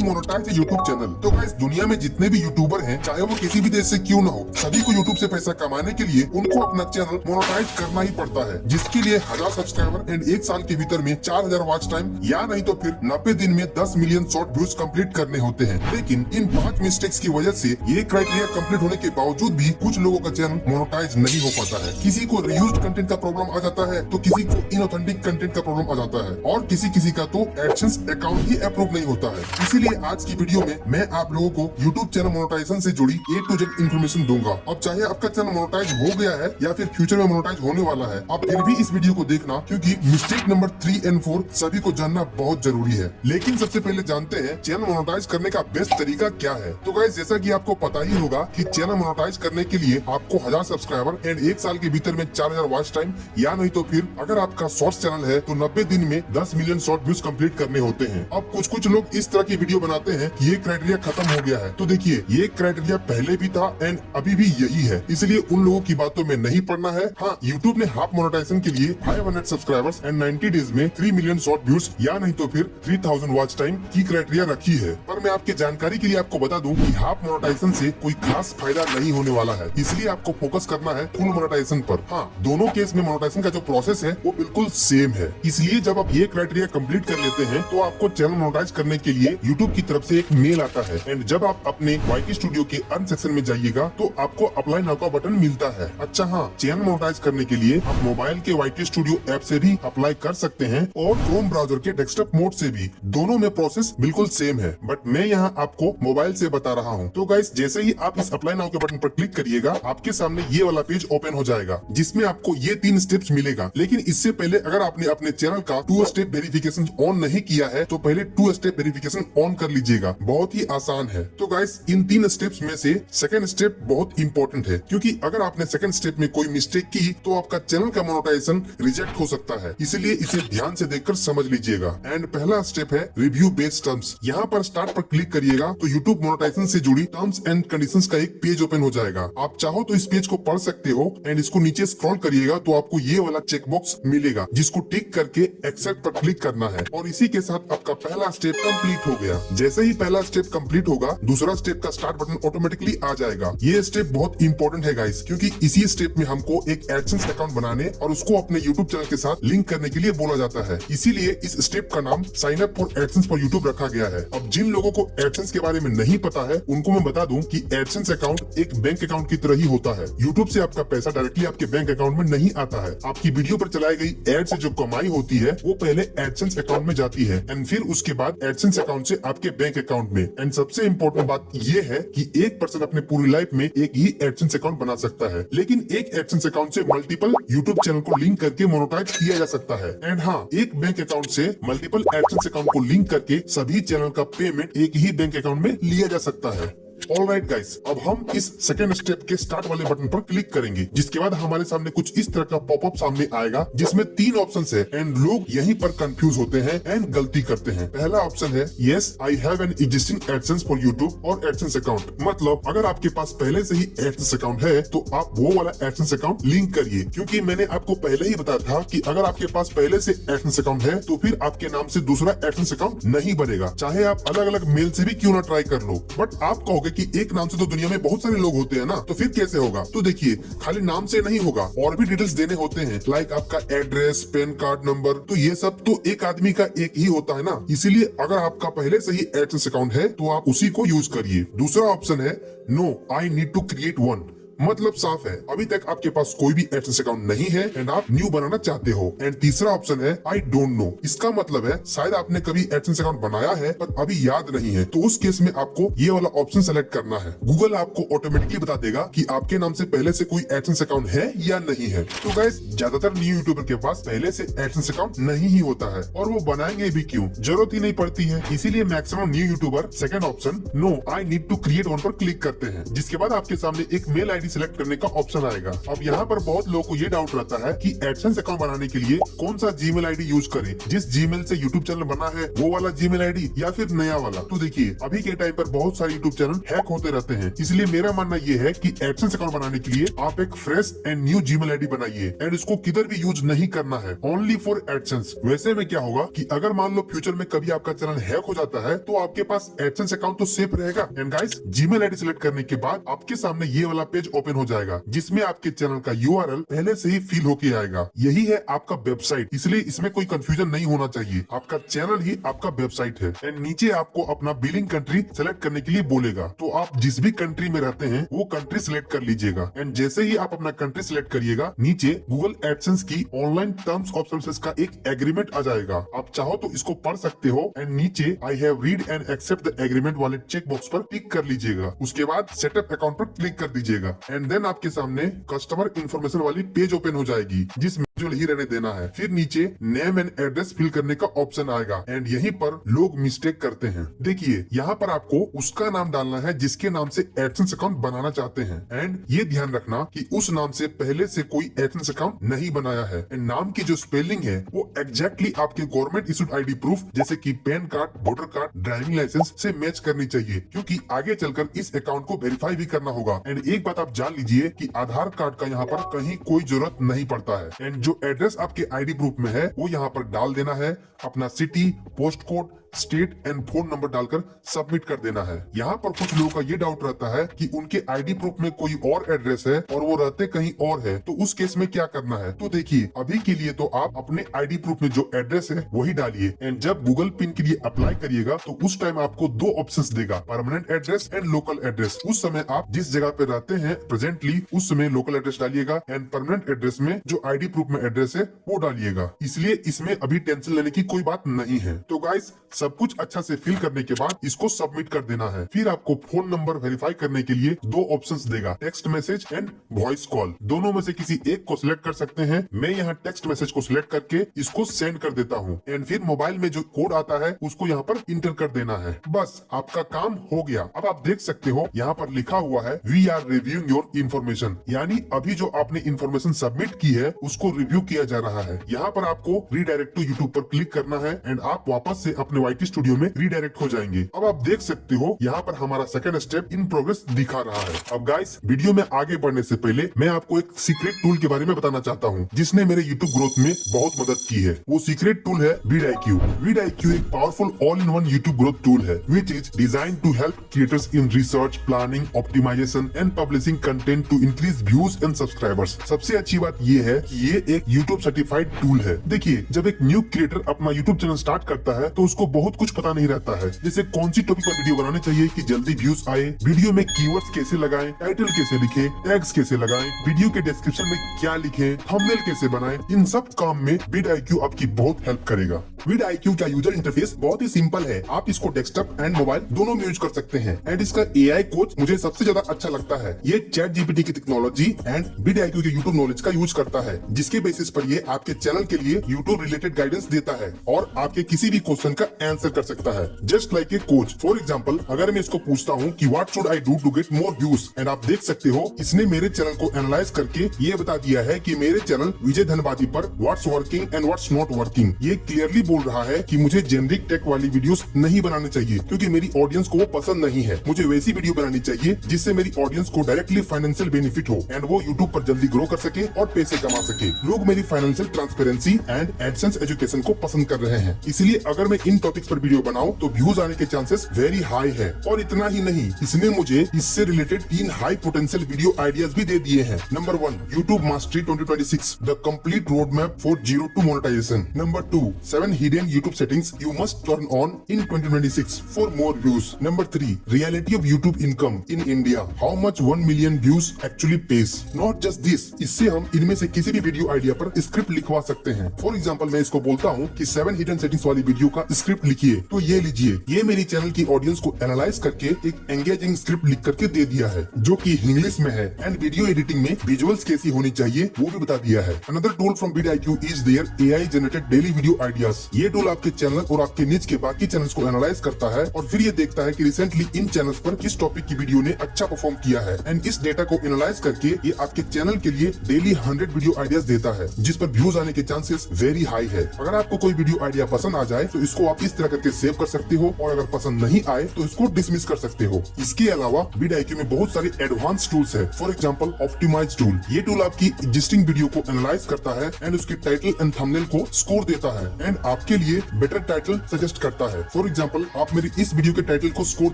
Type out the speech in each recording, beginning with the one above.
Monetise YouTube channel. तो guys दुनिया में जितने भी यूट्यूबर हैं, चाहे वो किसी भी देश से क्यों ना हो, सभी को यूट्यूब से पैसा कमाने के लिए उनको अपना चैनल मोनेटाइज करना ही पड़ता है, जिसके लिए 1000 सब्सक्राइबर एंड 1 साल के भीतर में 4000 वॉच टाइम या नहीं तो फिर 90 दिन में 10 मिलियन शॉर्ट व्यूज कंप्लीट करने होते हैं। लेकिन इन 5 मिस्टेक्स की वजह से ये क्राइटेरिया कंप्लीट होने के बावजूद भी कुछ लोगों का चैनल मोनेटाइज नहीं हो पाता है। किसी को रीयूज्ड कंटेंट का प्रॉब्लम आ जाता है, तो किसी को इनऑथेंटिक कंटेंट का प्रॉब्लम आ जाता है, और किसी का तो एडसेंस अकाउंट ही अप्रूव नहीं होता है। इसीलिए आज की वीडियो में मैं आप लोगों को यूट्यूब चैनल मोनेटाइजेशन से जुड़ी A to Z इन्फॉर्मेशन दूंगा। अब चाहे आपका चैनल मोनेटाइज हो गया है या फिर फ्यूचर में मोनेटाइज होने वाला है, आप फिर भी इस वीडियो को देखना, क्योंकि मिस्टेक नंबर 3 और 4 सभी को जानना बहुत जरूरी है। लेकिन सबसे पहले जानते हैं चैनल मोनेटाइज करने का बेस्ट तरीका क्या है। तो गाइस जैसा कि आपको पता ही होगा कि चैनल मोनेटाइज करने के लिए आपको 1000 सब्सक्राइबर एंड 1 साल के भीतर में 4000 वॉच टाइम या नहीं तो फिर अगर आपका शॉर्ट्स चैनल है तो 90 दिन में 10 मिलियन शॉर्ट व्यूज कंप्लीट करने होते हैं। अब कुछ लोग इस तरह की वीडियो बनाते हैं कि ये क्राइटेरिया खत्म हो गया है। तो देखिए, ये क्राइटेरिया पहले भी था एंड अभी भी यही है, इसलिए उन लोगों की बातों में नहीं पड़ना है। हाँ, यूट्यूब ने हाफ मोनेटाइजेशन के लिए 500 सब्सक्राइबर्स एंड 90 डेज में 3 मिलियन शॉर्ट व्यूज या नहीं तो फिर 3000 वॉच टाइम की क्राइटेरिया रखी है। पर मैं आपके जानकारी के लिए आपको बता दूं कि हाफ मोनेटाइजेशन से कोई खास फायदा नहीं होने वाला है, इसलिए आपको फोकस करना है फुल मोनेटाइजेशन पर। हाँ, दोनों केस में मोनेटाइजेशन का जो प्रोसेस है वो बिल्कुल सेम है। इसलिए जब आप ये क्राइटेरिया कंप्लीट कर लेते हैं तो आपको चैनल मोनेटाइज करने के लिए यूट्यूब की तरफ से एक मेल आता है, एंड जब आप अपने YT स्टूडियो के अर्न सेक्शन में जाइएगा तो आपको अप्लाई नाउ का बटन मिलता है। अच्छा हाँ, चैनल मोनेटाइज करने के लिए आप मोबाइल के YT स्टूडियो ऐप से भी अप्लाई कर सकते हैं और क्रोम ब्राउजर के डेस्कटॉप मोड से भी। दोनों में प्रोसेस बिल्कुल सेम है, बट मैं यहाँ आपको मोबाइल से बता रहा हूँ। तो गाइस जैसे ही आप इस अप्लाई नाउ के बटन पर क्लिक करिएगा, आपके सामने ये वाला पेज ओपन हो जाएगा, जिसमें आपको ये 3 स्टेप्स मिलेगा। लेकिन इससे पहले अगर आपने अपने चैनल का 2 स्टेप वेरिफिकेशन ऑन नहीं किया है तो पहले 2 स्टेप वेरिफिकेशन ऑन कर लीजिएगा। बहुत ही आसान है। तो गाइस इन 3 स्टेप्स में से सेकंड स्टेप बहुत इंपॉर्टेंट है, क्योंकि अगर आपने सेकंड स्टेप में कोई मिस्टेक की तो आपका चैनल का मोनेटाइजेशन रिजेक्ट हो सकता है, इसलिए इसे ध्यान से देखकर समझ लीजिएगा। एंड पहला स्टेप है रिव्यू बेस्ड टर्म्स। यहाँ पर स्टार्ट पर क्लिक करिएगा तो यूट्यूब मोनेटाइजेशन से जुड़ी टर्म्स एंड कंडीशंस का एक पेज ओपन हो जाएगा। आप चाहो तो इस पेज को पढ़ सकते हो, एंड इसको नीचे स्क्रॉल करिएगा तो आपको ये वाला चेकबॉक्स मिलेगा, जिसको टिक करके एक्सेप्ट पर क्लिक करना है, और इसी के साथ आपका पहला स्टेप कंप्लीट हो गया। जैसे ही पहला स्टेप कंप्लीट होगा, दूसरा स्टेप का स्टार्ट बटन ऑटोमेटिकली आ जाएगा। ये स्टेप बहुत इंपॉर्टेंट है गाइस, क्योंकि इसी स्टेप में हमको एक एडसेंस अकाउंट बनाने और उसको अपने यूट्यूब चैनल के साथ लिंक करने के लिए बोला जाता है। इसीलिए इस स्टेप का नाम sign up for AdSense for YouTube रखा गया है। अब जिन लोगों को एडसेंस के बारे में नहीं पता है, उनको मैं बता दूं कि एडसेंस अकाउंट एक बैंक अकाउंट की तरह ही होता है। यूट्यूब से आपका पैसा डायरेक्टली आपके बैंक अकाउंट में नहीं आता है। आपकी वीडियो पर चलाई गई एड से जो कमाई होती है वो पहले एडसेंस अकाउंट में जाती है, एंड फिर उसके बाद एडसेंस अकाउंट से आपके बैंक अकाउंट में। एंड सबसे इम्पोर्टेंट बात ये है कि एक पर्सन अपने पूरी लाइफ में एक ही एडसेंस अकाउंट बना सकता है, लेकिन एक एडसेंस अकाउंट से मल्टीपल यूट्यूब चैनल को लिंक करके मोनेटाइज किया जा सकता है। एंड हाँ, एक बैंक अकाउंट से मल्टीपल एडसेंस अकाउंट को लिंक करके सभी चैनल का पेमेंट एक ही बैंक अकाउंट में लिया जा सकता है। ऑलराइट गाइस, अब हम इस सेकंड स्टेप के स्टार्ट वाले बटन पर क्लिक करेंगे, जिसके बाद हमारे सामने कुछ इस तरह का पॉपअप सामने आएगा, जिसमें 3 ऑप्शंस है, एंड लोग यहीं पर कंफ्यूज होते हैं एंड गलती करते हैं। पहला ऑप्शन है yes I have an existing AdSense for YouTube और एडसेंस अकाउंट। मतलब अगर आपके पास पहले से ही एडसेंस अकाउंट है तो आप वो वाला एडसेंस अकाउंट लिंक करिए, क्योंकि मैंने आपको पहले ही बताया था कि अगर आपके पास पहले से एडसेंस अकाउंट है तो फिर आपके नाम से दूसरा एडसेंस अकाउंट नहीं बनेगा, चाहे आप अलग अलग मेल से भी क्यों ना ट्राई कर लो। बट आप कहोगे कि एक नाम से तो दुनिया में बहुत सारे लोग होते हैं ना, तो फिर कैसे होगा? तो देखिए, खाली नाम से नहीं होगा, और भी डिटेल्स देने होते हैं, लाइक आपका एड्रेस, पैन कार्ड नंबर। तो ये सब तो एक आदमी का एक ही होता है ना, इसीलिए अगर आपका पहले से ही एडसेंस अकाउंट है तो आप उसी को यूज करिए। दूसरा ऑप्शन है no I need to create one. मतलब साफ है, अभी तक आपके पास कोई भी एडसेंस अकाउंट नहीं है एंड आप न्यू बनाना चाहते हो। एंड तीसरा ऑप्शन है आई डोंट नो। इसका मतलब है शायद आपने कभी एडसेंस अकाउंट बनाया है पर अभी याद नहीं है, तो उस केस में आपको ये वाला ऑप्शन सेलेक्ट करना है। गूगल आपको ऑटोमेटिकली बता देगा कि आपके नाम से पहले से कोई एडसेंस अकाउंट है या नहीं है। तो गाइस, ज्यादातर न्यू यूट्यूबर के पास पहले से एडसेंस अकाउंट नहीं ही होता है, और वो बनाएंगे भी क्यों, जरूरत ही नहीं पड़ती है। इसीलिए maximum new YouTuber second option no I need to create one पर क्लिक करते हैं, जिसके बाद आपके सामने एक मेल आईडी सिलेक्ट करने का ऑप्शन आएगा। अब यहाँ पर बहुत लोगों को ये डाउट रहता है कि एडसेंस अकाउंट बनाने के लिए कौन सा जीमेल आईडी यूज करें, जिस जीमेल से यूट्यूब चैनल बना है वो वाला जीमेल आईडी या फिर नया वाला। तो देखिए अभी के टाइम पर बहुत सारे यूट्यूब चैनल हैक होते रहते हैं, इसलिए मेरा मानना ये है कि एडसेंस अकाउंट बनाने के लिए आप एक fresh and new Gmail ID बनाइए एंड इसको किधर भी यूज नहीं करना है, ओनली फॉर एडसेंस। वैसे में क्या होगा कि अगर मान लो फ्यूचर में कभी आपका चैनल हैक हो जाता है तो आपके पास एडसेंस अकाउंट तो सेफ रहेगा। And guys, Gmail ID select करने के बाद आपके सामने ये वाला पेज ओपन हो जाएगा जिसमें आपके चैनल का यूआरएल पहले से ही फिल होके आएगा। यही है आपका वेबसाइट, इसलिए इसमें कोई कंफ्यूजन नहीं होना चाहिए। आपका चैनल ही आपका वेबसाइट है। एंड नीचे आपको अपना बिलिंग कंट्री सेलेक्ट करने के लिए बोलेगा, तो आप जिस भी कंट्री में रहते हैं वो कंट्री सिलेक्ट कर लीजिएगा। एंड जैसे ही आप अपना कंट्री सिलेक्ट करिएगा, नीचे गूगल एडसेंस की ऑनलाइन टर्म्स ऑफ सर्विसेज का एक एग्रीमेंट आ जाएगा। आप चाहो तो इसको पढ़ सकते हो। एंड नीचे I have read and accept the agreement वाले चेक बॉक्स पर टिक कर लीजिएगा। उसके बाद सेटअप अकाउंट पर क्लिक कर दीजिएगा। एंड देन आपके सामने कस्टमर इन्फॉर्मेशन वाली पेज ओपन हो जाएगी जिसमें जो ही रहने देना है। फिर नीचे नेम एंड एड्रेस फिल करने का ऑप्शन आएगा। एंड यहीं पर लोग मिस्टेक करते हैं। देखिए यहाँ पर आपको उसका नाम डालना है जिसके नाम से एडसेंस अकाउंट बनाना चाहते हैं। एंड ये ध्यान रखना कि उस नाम से पहले से कोई एडसेंस अकाउंट नहीं बनाया है। एंड नाम की जो स्पेलिंग है वो एग्जैक्टली आपके गवर्नमेंट इशूड आईडी प्रूफ जैसे कि PAN card, voter card, driving licence से मैच करनी चाहिए, क्योंकि आगे चलकर इस अकाउंट को वेरीफाई भी करना होगा। एंड एक बात आप जान लीजिए कि आधार कार्ड का यहाँ पर कहीं कोई जरूरत नहीं पड़ता है। एंड जो एड्रेस आपके आईडी प्रूफ में है वो यहाँ पर डाल देना है। अपना city, post code, state and phone number डालकर सबमिट कर देना है। यहाँ पर कुछ लोगों का ये डाउट रहता है कि उनके आईडी प्रूफ में कोई और एड्रेस है और वो रहते कहीं और है, तो उस केस में क्या करना है। तो देखिए अभी के लिए तो आप अपने आईडी प्रूफ में जो एड्रेस है वही डालिए। एंड जब गूगल पिन के लिए अप्लाई करिएगा तो उस टाइम आपको दो ऑप्शंस देगा, permanent address and local address. उस समय आप जिस जगह पे रहते हैं प्रेजेंटली उस समय लोकल एड्रेस डालिएगा एंड परमानेंट एड्रेस में जो आईडी प्रूफ में एड्रेस है वो डालिएगा। इसलिए इसमें अभी टेंशन लेने की कोई बात नहीं है। तो गाइस, सब कुछ अच्छा से फिल करने के बाद इसको सबमिट कर देना है। फिर आपको फोन नंबर वेरीफाई करने के लिए दो ऑप्शंस देगा, text message and voice call. दोनों में से किसी एक को सिलेक्ट कर सकते हैं। मैं यहाँ टेक्स्ट मैसेज को सिलेक्ट करके इसको सेंड कर देता हूँ। एंड फिर मोबाइल में जो कोड आता है उसको यहाँ पर इंटर कर देना है। बस आपका काम हो गया। अब आप देख सकते हो यहाँ पर लिखा हुआ है we are reviewing your information, यानी अभी जो आपने इन्फॉर्मेशन सबमिट की है उसको रिव्यू किया जा रहा है। यहाँ पर आपको रीडायरेक्ट टू यूट्यूब पर क्लिक करना है एंड आप वापस से अपने YT स्टूडियो में रीडायरेक्ट हो जाएंगे। अब आप देख सकते हो यहाँ पर हमारा सेकंड स्टेप इन प्रोग्रेस दिखा रहा है। अब गाइस, वीडियो में आगे बढ़ने से पहले मैं आपको एक सीक्रेट टूल के बारे में बताना चाहता हूँ जिसने मेरे यूट्यूब ग्रोथ में बहुत मदद की है। वो सीक्रेट टूल है vidIQ। vidIQ एक powerful all in one YouTube growth tool है which is design to help creators in research, planning, optimization and publishing content to increase views and subscribers. सबसे अच्छी बात ये है कि ये एक यूट्यूब सर्टिफाइड टूल है। देखिए, जब एक न्यू क्रिएटर अपना यूट्यूब चैनल स्टार्ट करता है तो उसको बहुत कुछ पता नहीं रहता है, जैसे कौन सी टॉपिक पर वीडियो बनानी चाहिए कि जल्दी व्यूज आए, वीडियो में कीवर्ड्स कैसे लगाएं, टाइटल कैसे लिखें, टैग्स कैसे लगाएं, वीडियो के डिस्क्रिप्शन में क्या लिखें, थंबनेल कैसे बनाएं। इन सब काम में vidIQ आपकी बहुत हेल्प करेगा। vidIQ का यूजर इंटरफेस बहुत ही सिंपल है। आप इसको डेस्कटॉप एंड मोबाइल दोनों में यूज कर सकते हैं। एंड इसका AI कोच मुझे सबसे ज्यादा अच्छा लगता है। ये ChatGPT की टेक्नोलॉजी एंड vidIQ के यूट्यूब नॉलेज का यूज करता है, जिसके बेसिस पर ये आपके चैनल के लिए यूट्यूब रिलेटेड गाइडेंस देता है और आपके किसी भी क्वेश्चन का आंसर कर सकता है, just like a coach. For example, अगर मैं इसको पूछता हूँ कि what should I do to get more views, and आप देख सकते हो इसने मेरे चैनल को एनालाइज करके ये बता दिया है कि मेरे चैनल विजय धनबादी पर what's working and what's not working. ये क्लियरली बोल रहा है कि मुझे जेनरिक टेक वाली वीडियोस नहीं बनानी चाहिए क्योंकि मेरी ऑडियंस को वो पसंद नहीं है। मुझे वैसी वीडियो बनानी चाहिए जिससे मेरी ऑडियंस को डायरेक्टली फाइनेंशियल बेनिफिट हो एंड वो यूट्यूब पर जल्दी ग्रो कर सके और पैसे कमा सके। लोग मेरी financial transparency and AdSense education को पसंद कर रहे हैं, इसलिए अगर मैं इन टॉपिक्स पर वीडियो बनाऊं तो व्यूज आने के चांसेस वेरी हाई है। और इतना ही नहीं, इसने मुझे इससे related 3 high potential video ideas भी दे दिए हैं। Number 1, YouTube mastery 2026, the complete road map for zero to monetisation. Number 2, 7 hidden YouTube settings you must turn on in 2026 for more views. Number 3, reality of YouTube income in India, how much 1 million views actually pays. Not just this, इससे हम इनमें से किसी भी video idea पर script लिखवा सकते हैं। फॉर एग्जाम्पल, मैं इसको बोलता हूँ कि 7 हिडन सेटिंग्स वाली वीडियो का स्क्रिप्ट स्क्रिप्ट लिखिए। तो ये लीजिए, ये मेरी चैनल की ऑडियंस को एनालाइज करके एक एंगेजिंग स्क्रिप्ट लिख करके दे दिया है, जो कि इंग्लिश में है एंड वीडियो एडिटिंग में विजुअल्स कैसी होनी चाहिए वो भी बता दिया है। Another tool from vidIQ is there AI generated daily video ideas. ये टूल आपके चैनल और आपके निच के बाकी चैनल्स को एनालाइज करता है और फिर ये देखता है कि रिसेंटली इन चैनल्स पर किस टॉपिक की वीडियो ने अच्छा परफॉर्म किया है एंड इस डेटा को एनालाइज करके ये आपके चैनल के लिए डेली 100 वीडियो आइडियाज देता है, जिस पर व्यूज आने के चांसेस वेरी हाई है। अगर आपको कोई वीडियो आइडिया पसंद आ जाए तो इसको आप इस तरह करके सेव कर सकते हो और अगर पसंद नहीं आए तो इसको डिसमिस कर सकते हो। इसके अलावा vidIQ में बहुत सारे एडवांस टूल्स है। फॉर एग्जाम्पल ऑप्टिमाइज टूल, ये टूल आपकी एग्जिस्टिंग वीडियो को एनालाइज करता है एंड उसके टाइटल एंड थंबनेल को स्कोर देता है एंड आपके लिए बेटर टाइटल सजेस्ट करता है। फॉर एग्जाम्पल आप मेरी इस वीडियो के टाइटल को स्कोर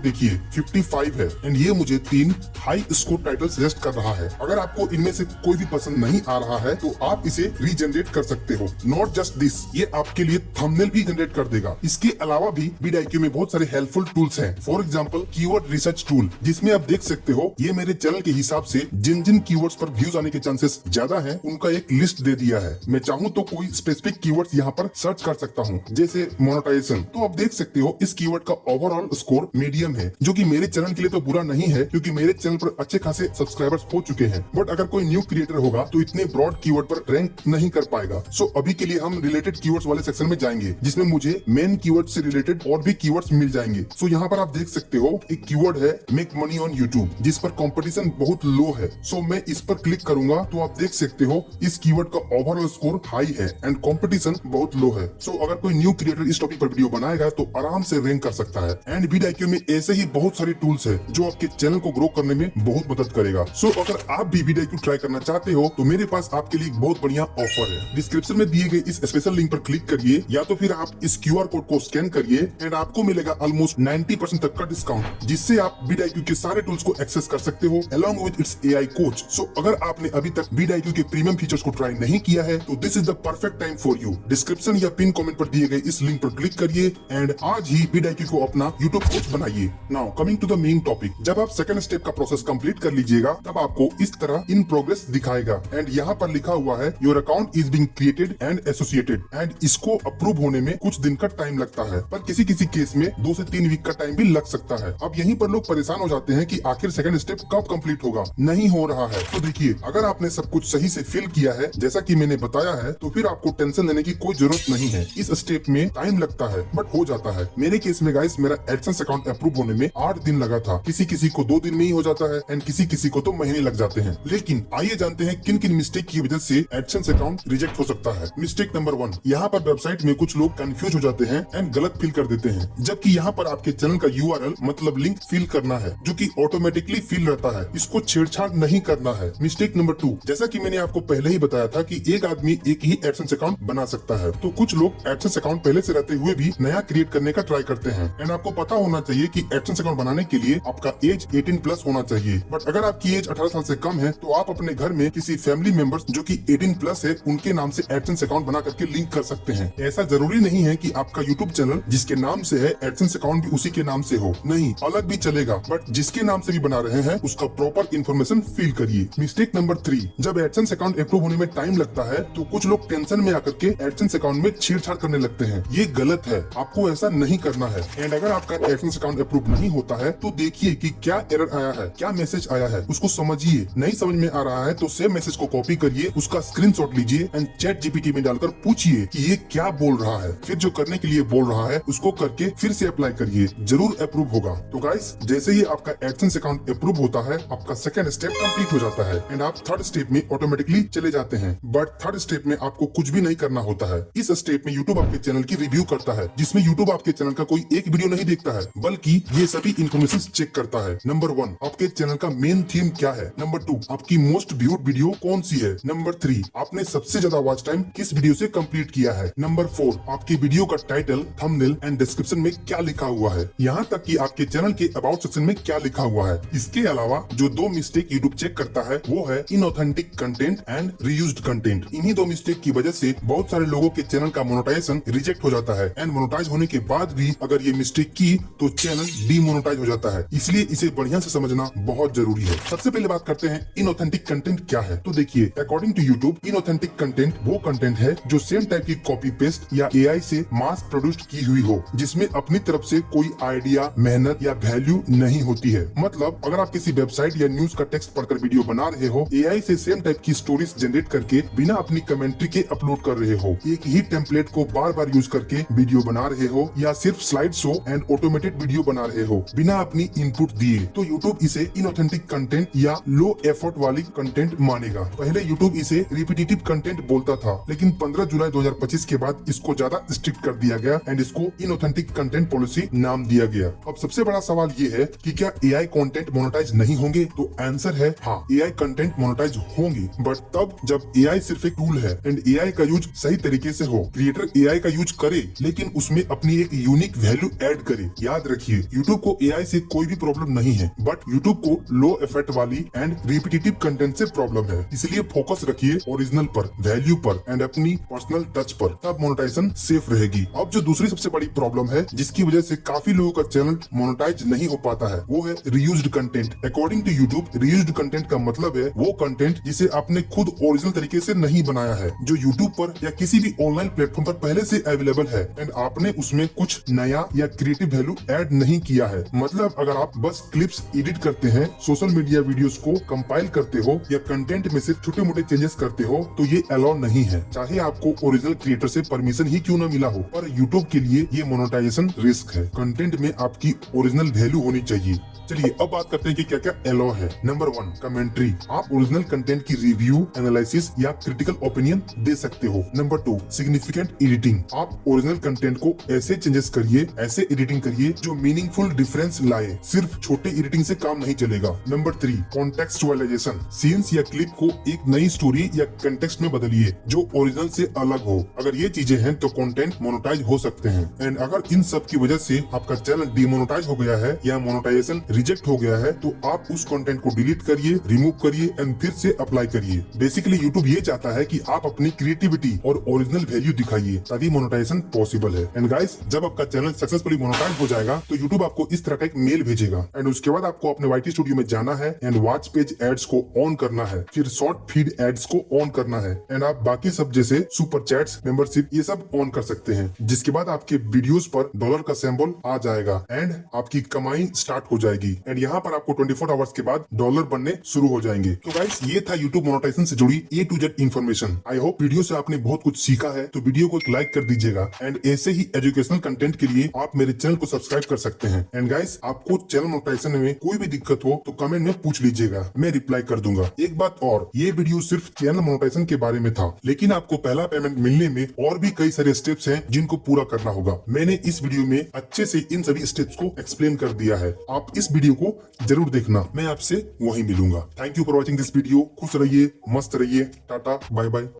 देखिए 55 है एंड ये मुझे 3 हाई स्कोर टाइटल सजेस्ट कर रहा है। अगर आपको इनमें से कोई भी पसंद नहीं आ रहा है तो आप इसे रीजनरेट कर सकते हो। नॉट जस्ट दिस, ये आपके लिए थंबनेल भी जनरेट कर देगा। इसके अलावा भी vidIQ में बहुत सारे हेल्पफुल टूल्स हैं। For example keyword research tool, जिसमें आप देख सकते हो ये मेरे चैनल के हिसाब से जिन जिन कीवर्ड्स पर व्यूज आने के चांसेस ज्यादा हैं उनका एक लिस्ट दे दिया है। मैं चाहूँ तो कोई स्पेसिफिक कीवर्ड्स यहाँ पर सर्च कर सकता हूँ, जैसे मोनेटाइजेशन। तो आप देख सकते हो इस कीवर्ड का ओवरऑल स्कोर मीडियम है, जो कि मेरे चैनल के लिए तो बुरा नहीं है क्योंकि मेरे चैनल पर अच्छे खासे सब्सक्राइबर्स हो चुके हैं। बट अगर कोई न्यू क्रिएटर होगा तो इतने ब्रॉड कीवर्ड पर रैंक नहीं कर पाएगा। सो अभी के लिए हम रिलेटेड कीवर्ड्स वाले सेक्शन में जाएंगे, जिसमें मुझे मेन कीवर्ड से रिलेटेड और भी कीवर्ड्स मिल जाएंगे। सो यहाँ पर आप देख सकते हो एक कीवर्ड है मेक मनी ऑन यूट्यूब, जिस पर कंपटीशन बहुत लो है। सो मैं इस पर क्लिक करूंगा तो आप देख सकते हो इस कीवर्ड का ओवरऑल स्कोर हाई है एंड कंपटीशन बहुत लो है। सो अगर कोई न्यू क्रिएटर इस टॉपिक पर वीडियो बनाएगा तो आराम से रैंक कर सकता है। एंड vidIQ में ऐसे ही बहुत सारे टूल्स है जो आपके चैनल को ग्रो करने में बहुत मदद करेगा। सो अगर आप भी vidIQ ट्राई करना चाहते हो तो मेरे पास आपके लिए एक बहुत बढ़िया ऑफर है। डिस्क्रिप्शन में दिए गए इस स्पेशल लिंक पर क्लिक करिए या तो फिर आप इस QR कोड को स्कैन करिए एंड आपको मिलेगा ऑलमोस्ट 90% तक का डिस्काउंट, जिससे आप vidIQ के सारे टूल्स को एक्सेस कर सकते हो along with its AI coach. So अगर आपने अभी तक vidIQ के प्रीमियम फीचर्स को ट्राई नहीं किया है तो this is the perfect time for you. Description या पिन कमेंट पर दिए गए इस लिंक पर क्लिक करिए एंड आज ही vidIQ को अपना यूट्यूब कोच बनाइए। Now coming to the main topic, जब आप सेकंड स्टेप का प्रोसेस कंप्लीट कर लीजिएगा तब आपको इस तरह इन प्रोग्रेस दिखाएगा एंड यहाँ पर लिखा हुआ है your account is being created and associated and इसको अप्रूव होने में कुछ दिन का टाइम लगता है, पर किसी किसी केस में 2 से 3 वीक का टाइम भी लग सकता है। अब यहीं पर लोग परेशान हो जाते हैं कि आखिर सेकंड स्टेप कब कंप्लीट होगा, नहीं हो रहा है। तो देखिए, अगर आपने सब कुछ सही से फिल किया है जैसा कि मैंने बताया है तो फिर आपको टेंशन लेने की कोई जरूरत नहीं है। इस स्टेप में टाइम लगता है बट हो जाता है। मेरे केस में गाइस मेरा एडसेंस अकाउंट अप्रूव होने में 8 दिन लगा था, किसी किसी को 2 दिन में ही हो जाता है एंड किसी किसी को तो महीने लग जाते हैं। लेकिन आइए जानते हैं किन किन मिस्टेक की वजह से एडसेंस अकाउंट रिजेक्ट हो सकता है। मिस्टेक नंबर 1, यहाँ पर वेबसाइट में कुछ लोग कंफ्यूज हो जाते हैं एंड गलत फिल कर देते हैं, जबकि यहाँ पर आपके चैनल का URL मतलब लिंक फिल करना है जो कि ऑटोमेटिकली फिल रहता है, इसको छेड़छाड़ नहीं करना है। मिस्टेक नंबर 2, जैसा कि मैंने आपको पहले ही बताया था कि एक आदमी एक ही एडसेंस अकाउंट बना सकता है, तो कुछ लोग एडसेंस अकाउंट पहले से रहते हुए भी नया क्रिएट करने का ट्राई करते हैं एंड आपको पता होना चाहिए कि एडसेंस अकाउंट बनाने के लिए आपका एज 18+ होना चाहिए। बट अगर आपकी एज 18 साल से कम है तो आप अपने घर में किसी फैमिली मेंबर्स जो कि 18+ है उनके नाम से एडसेंस अकाउंट बना करके लिंक कर सकते हैं। ऐसा जरूरी नहीं है कि आपका यूट्यूब चैनल जिसके नाम से है एडसेंस अकाउंट भी उसी के नाम से हो, नहीं अलग भी चलेगा, बट जिसके नाम से भी बना रहे हैं उसका प्रॉपर इन्फॉर्मेशन फिल करिए। मिस्टेक नंबर 3, जब एडसेंस अकाउंट अप्रूव होने में टाइम लगता है तो कुछ लोग टेंशन में आकर के एडसेंस अकाउंट में छेड़छाड़ करने लगते हैं। ये गलत है, आपको ऐसा नहीं करना है। एंड अगर आपका एडसेंस अकाउंट अप्रूव नहीं होता है तो देखिए कि क्या एरर आया है, क्या मैसेज आया है, उसको समझिए। नहीं समझ में आ रहा है तो सेम मैसेज को कॉपी करिए, उसका स्क्रीनशॉट लीजिए एंड ChatGPT में डालकर पूछिए कि ये क्या बोल रहा है, फिर जो करने के लिए बोल रहा है उसको करके फिर से अप्लाई करिए, जरूर अप्रूव होगा। तो गाइस, जैसे ही आपका एडसेंस अकाउंट अप्रूव होता है आपका सेकंड स्टेप कंप्लीट हो जाता है एंड आप थर्ड स्टेप में ऑटोमेटिकली चले जाते हैं। बट थर्ड स्टेप में आपको कुछ भी नहीं करना होता है। इस स्टेप में यूट्यूब आपके चैनल की रिव्यू करता है, जिसमें यूट्यूब आपके चैनल का कोई एक वीडियो नहीं देखता है बल्कि ये सभी इन्फॉर्मेशन चेक करता है। नंबर 1, आपके चैनल का मेन थीम क्या है। नंबर 2, आपकी मोस्ट व्यूड वीडियो कौन सी है। नंबर 3, आपने सबसे ज्यादा वॉच टाइम किस वीडियो से कंप्लीट किया है। नंबर 4, आपकी वीडियो का टाइटल, थंबनेल एंड डिस्क्रिप्शन में क्या लिखा हुआ है, यहाँ तक कि आपके चैनल के अबाउट सेक्शन में क्या लिखा हुआ है। इसके अलावा जो 2 मिस्टेक यूट्यूब चेक करता है वो है inauthentic content and reused content. इन्हीं 2 मिस्टेक की वजह से बहुत सारे लोगों के चैनल का मोनेटाइजेशन रिजेक्ट हो जाता है एंड मोनेटाइज होने के बाद भी अगर ये मिस्टेक की तो चैनल डीमोनेटाइज हो जाता है। इसलिए इसे बढ़िया से समझना बहुत जरूरी है। सबसे पहले बात करते हैं इनऑथेंटिक कंटेंट क्या है। तो देखिए, according to YouTube inauthentic content वो कंटेंट है जो सेम टाइप की कॉपी पेस्ट या AI से मास प्रोड्यूस्ड प्रोड्यूस्ड की हुई हो, जिसमें अपनी तरफ से कोई आइडिया, मेहनत या वैल्यू नहीं होती है। मतलब अगर आप किसी वेबसाइट या न्यूज का टेक्स्ट पढ़कर वीडियो बना रहे हो, एआई से सेम टाइप की स्टोरीज जनरेट करके बिना अपनी कमेंट्री के अपलोड कर रहे हो, एक ही टेम्पलेट को बार बार यूज करके वीडियो बना रहे हो, या सिर्फ slide show and automated video बना रहे हो बिना अपनी इनपुट दिए, तो यूट्यूब इसे इनऑथेंटिक कंटेंट या लो एफर्ट वाली कंटेंट मानेगा। पहले यूट्यूब इसे रिपीटेटिव कंटेंट बोलता था, लेकिन 15 जुलाई 2025 के बाद इसको ज्यादा स्ट्रिक्ट कर दिया गया एंड इसको इनऑथेंटिक कंटेंट पॉलिसी नाम दिया गया। अब सबसे बड़ा सवाल ये है कि क्या एआई कंटेंट मोनेटाइज नहीं होंगे? तो आंसर है हाँ, एआई कंटेंट मोनेटाइज होंगे, बट तब जब एआई सिर्फ एक टूल है एंड एआई का यूज सही तरीके से हो। क्रिएटर एआई का यूज करे, लेकिन उसमें अपनी एक यूनिक वैल्यू ऐड करे। याद रखिए, यूट्यूब को एआई से कोई भी प्रॉब्लम नहीं है, बट यूट्यूब को लो इफेक्ट वाली एंड रिपीटेटिव कंटेंट से प्रॉब्लम है। इसलिए फोकस रखिए ओरिजिनल पर, वैल्यू पर एंड अपनी पर्सनल टच पर, तब मोनेटाइजेशन सेफ रहेगी। अब जो दूसरी सबसे बड़ी प्रॉब्लम है जिसकी वजह से काफी लोगों का चैनल मोनेटाइज नहीं हो पाता है, वो है reused content. According to YouTube, reused content का मतलब है वो कंटेंट जिसे आपने खुद ओरिजिनल तरीके से नहीं बनाया है, जो यूट्यूब पर या किसी भी ऑनलाइन प्लेटफॉर्म पर पहले से अवेलेबल है एंड आपने उसमें कुछ नया या क्रिएटिव वैल्यू ऐड नहीं किया है। मतलब अगर आप बस क्लिप्स एडिट करते हैं, सोशल मीडिया वीडियोस को कंपाइल करते हो या कंटेंट में सिर्फ छोटे मोटे चेंजेस करते हो, तो ये अलाउ नहीं है, चाहे आपको ओरिजिनल क्रिएटर से परमिशन ही क्यों न मिला हो। पर यूट्यूब के लिए ये मोनेटाइजेशन रिस्क है। कंटेंट में आपकी ओरिजिनल वैल्यू होनी चाहिए। चलिए अब बात करते हैं कि क्या क्या अलाउ है। Number 1, commentary. आप ओरिजिनल कंटेंट की रिव्यू, एनालिसिस या क्रिटिकल ओपिनियन दे सकते हो। Number 2, significant editing. आप ओरिजिनल कंटेंट को ऐसे चेंजेस करिए, ऐसे एडिटिंग करिए जो मीनिंगफुल डिफरेंस लाए, सिर्फ छोटे एडिटिंग से काम नहीं चलेगा। नंबर 3, कॉन्टेक्सचुअलाइजेशन। सीन्स या क्लिप को एक नई स्टोरी या कंटेक्स्ट में बदलिए जो ओरिजिनल से अलग हो। अगर ये चीजें हैं तो कंटेंट मोनेटाइज हो सकते हैं। एंड अगर इन सब की वजह से आपका चैनल डीमोनेटाइज हो गया है या मोनेटाइजेशन रिजेक्ट हो गया है, तो आप उस कंटेंट को डिलीट करिए, रिमूव करिए एंड फिर से अप्लाई करिए। बेसिकली यूट्यूब ये चाहता है कि आप अपनी क्रिएटिविटी और ओरिजिनल वैल्यू दिखाइए, तभी मोनेटाइजेशन पॉसिबल है। एंड गाइस, जब आपका चैनल सक्सेसफुली मोनेटाइज हो जाएगा तो यूट्यूब आपको इस तरह का एक मेल भेजेगा एंड उसके बाद आपको अपने वाईटी स्टूडियो में जाना है एंड वॉच पेज एड्स को ऑन करना है, फिर शॉर्ट फीड एड्स को ऑन करना है एंड आप बाकी सब जैसे सुपर चैट्स, मेंबरशिप ये सब ऑन कर सकते हैं, जिसके बाद आपके वीडियोस पर डॉलर का सिंबल आ जाएगा एंड आपकी कमाई स्टार्ट हो जाएगी। एंड यहाँ पर आपको 24 आवर्स के बाद डॉलर बनने शुरू हो जाएंगे। तो गाइस, ये था यूट्यूब मोनेटाइजेशन से जुड़ी A to Z information. I hope video से आपने बहुत कुछ सीखा है, तो वीडियो को एक लाइक कर दीजिएगा एंड ऐसे ही एजुकेशनल कंटेंट के लिए आप मेरे चैनल को सब्सक्राइब कर सकते हैं। एंड गाइस, आपको चैनल मोनेटाइजेशन में कोई भी दिक्कत हो तो कमेंट में पूछ लीजिएगा, मैं रिप्लाई कर दूंगा। एक बात और, ये वीडियो सिर्फ चैनल मोनेटाइजेशन के बारे में था, लेकिन आपको पहला पेमेंट मिलने में और भी कई सारे स्टेप्स हैं जिनको पूरा करना होगा। मैंने इस वीडियो में अच्छे से इन सभी स्टेप्स को एक्सप्लेन कर दिया है। आप इस वीडियो को जरूर देखना, मैं आपसे वहीं मिलूंगा। Thank you for watching this video. खुश रहिए, मस्त रहिए, टाटा बाय बाय।